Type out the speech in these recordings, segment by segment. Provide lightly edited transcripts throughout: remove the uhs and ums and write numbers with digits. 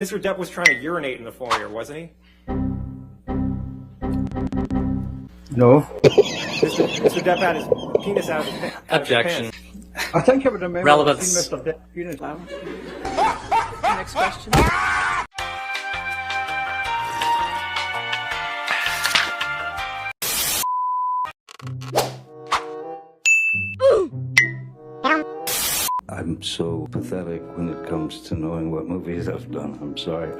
Mr. Depp was trying to urinate in the foyer, wasn't he? No. Mr. Depp had his penis out of his pants. Objection. I think I would remember Relevance. seeing Mr. Depp penis. Next question. I'm so pathetic when it comes to knowing what movies I've done. I'm sorry.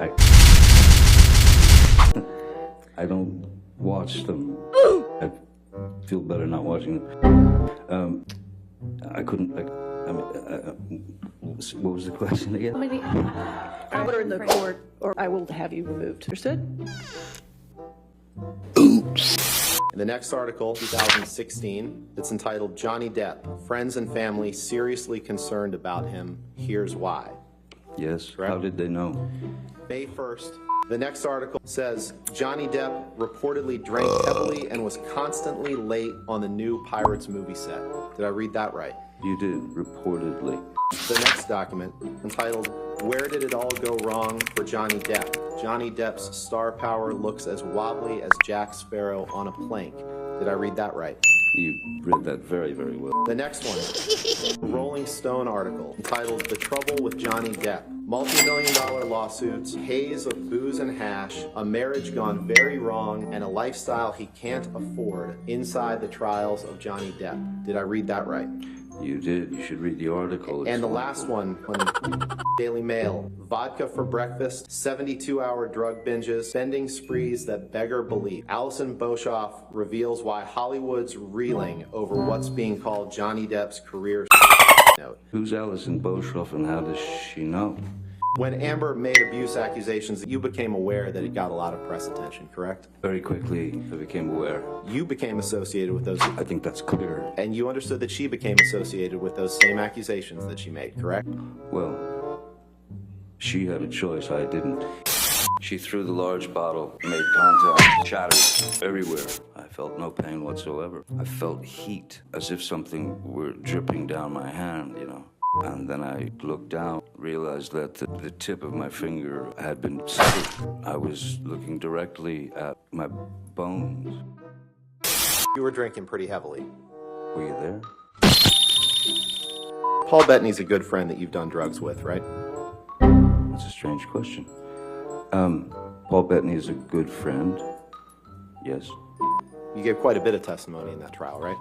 I don't watch them. I feel better not watching them. I couldn't. What was the question again? Order in the court, or I will have you removed. Understood? In the next article, 2016, it's entitled Johnny Depp, Friends and Family Seriously Concerned About Him. Here's Why. Yes. Correct. How did they know? May 1st. The next article says Johnny Depp reportedly drank heavily and was constantly late on the new Pirates movie set. Did I read that right? You did, reportedly. The next document, entitled Where Did It All Go Wrong for Johnny Depp? Johnny Depp's star power looks as wobbly as Jack Sparrow on a plank. Did I read that right? You read that very, very well. The next one, a Rolling Stone article, entitled The Trouble with Johnny Depp. Multi-million-dollar lawsuits, haze of booze and hash, a marriage gone very wrong, and a lifestyle he can't afford inside the trials of Johnny Depp. Did I read that right? You did. You should read the article. And the last one, Daily Mail. Vodka for breakfast, 72-hour drug binges, spending sprees that beggar belief. Alison Boshoff reveals why Hollywood's reeling over what's being called Johnny Depp's career note. Who's Alison Boshoff and how does she know? When Amber made abuse accusations, you became aware that it got a lot of press attention, correct? Very quickly, I became aware. You became associated with those, I think that's clear. and you understood that she became associated with those same accusations that she made, correct? Well, she had a choice, I didn't. She threw the large bottle, made contact, shattered everywhere. I felt no pain whatsoever. I felt heat, as if something were dripping down my hand, you know. And then I looked down, realized that the tip of my finger had been severed. I was looking directly at my bones. You were drinking pretty heavily. Were you there? Paul Bettany's a good friend that you've done drugs with, right? That's a strange question. Paul Bettany is a good friend. Yes. You gave quite a bit of testimony in that trial, right?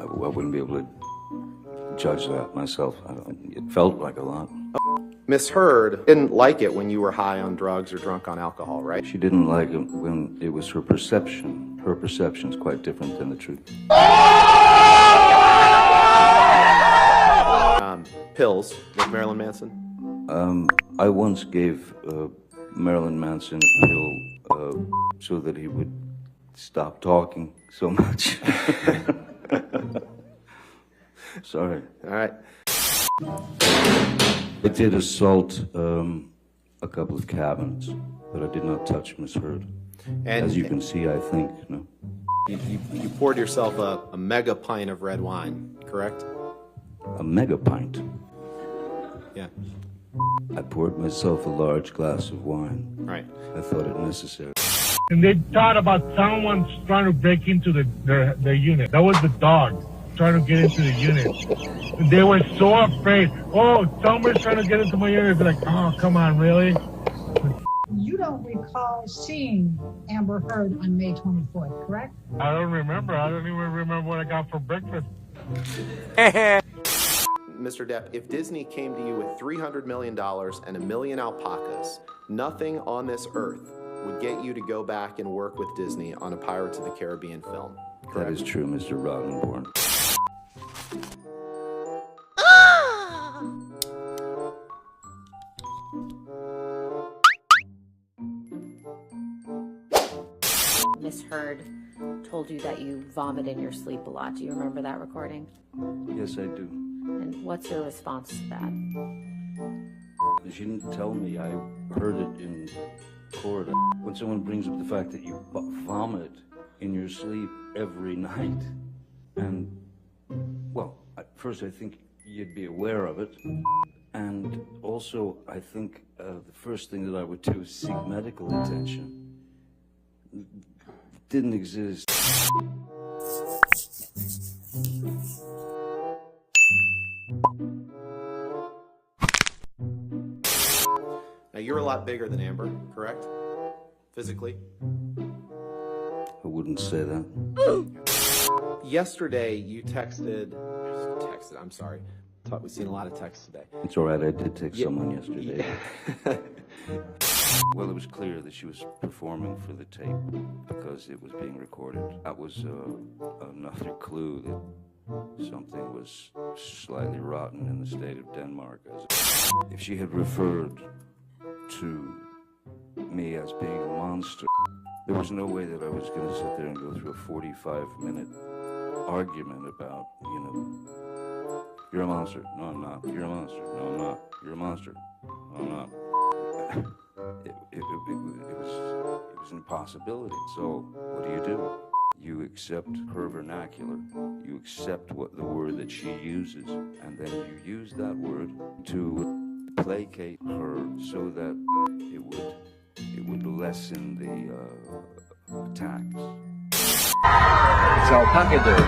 I wouldn't be able to judge that myself. It felt like a lot. Miss Heard didn't like it when you were high on drugs or drunk on alcohol, right? She didn't like it when it was her perception. Her perception's quite different than the truth. Pills with Marilyn Manson? I once gave Marilyn Manson a pill so that he would stop talking so much. Sorry. All right. I did assault a couple of cabinets, but I did not touch Miss Heard. And As you can see, I think, no. you poured yourself a mega pint of red wine, correct? A mega pint. Yeah. I poured myself a large glass of wine. Right. I thought it necessary. And they thought about someone trying to break into their unit. That was the dog trying to get into the unit. They were so afraid. Oh, somebody's trying to get into my unit. They're like, oh, come on, really? You don't recall seeing Amber Heard on May 24th, correct? I don't remember. I don't even remember what I got for breakfast. Mr. Depp, if Disney came to you with $300 million and a million alpacas, nothing on this earth would get you to go back and work with Disney on a Pirates of the Caribbean film. That is true, Mr. Roddenborn. Miss Heard told you that you vomit in your sleep a lot. Do you remember that recording? Yes, I do. And what's your response to that? She didn't tell me. I heard it in court. When someone brings up the fact that you vomit in your sleep every night, and, well, at first I think you'd be aware of it. And also, I think the first thing that I would do is seek medical attention. It didn't exist. Now, you're a lot bigger than Amber, correct? Physically? I wouldn't say that. Yesterday, you texted, I'm sorry. Thought we've seen a lot of texts today. It's all right, I did text someone yesterday. Yeah. Well, it was clear that she was performing for the tape because it was being recorded. That was another clue that something was slightly rotten in the state of Denmark. If she had referred to me as being a monster, there was no way that I was going to sit there and go through a 45-minute argument about, you know, you're a monster. No, I'm not. You're a monster. No, I'm not. You're a monster. No, I'm not. It was an impossibility. So what do? You accept her vernacular. You accept what the word that she uses, and then you use that word to placate her so that it would lessen the attacks. It's alpaca day.